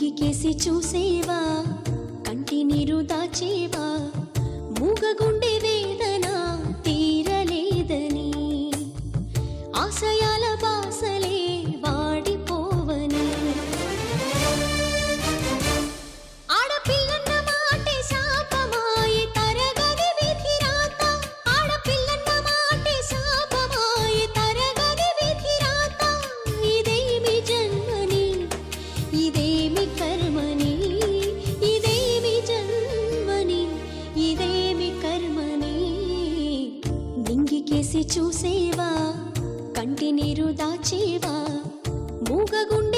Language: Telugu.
నింగికేసి చూసేవా కంటి నీరు దాచేవా మూగగుండె వేదన తీరలేదని ఆశయాల బాసలే వాడిపోవని ఆడపిల్లన్న మాటే శాపమాయే తరగని విధి రాత ఆడపిల్లన్న మాటే శాపమాయే తరగని విధి రాత ఇదేమి జన్మని ఇదేమి కర్మని ఇదేమి జన్మని ఇదేమి కర్మని నింగికేసి చూసేవా కంటి నీరు దాచేవా మూగగుండె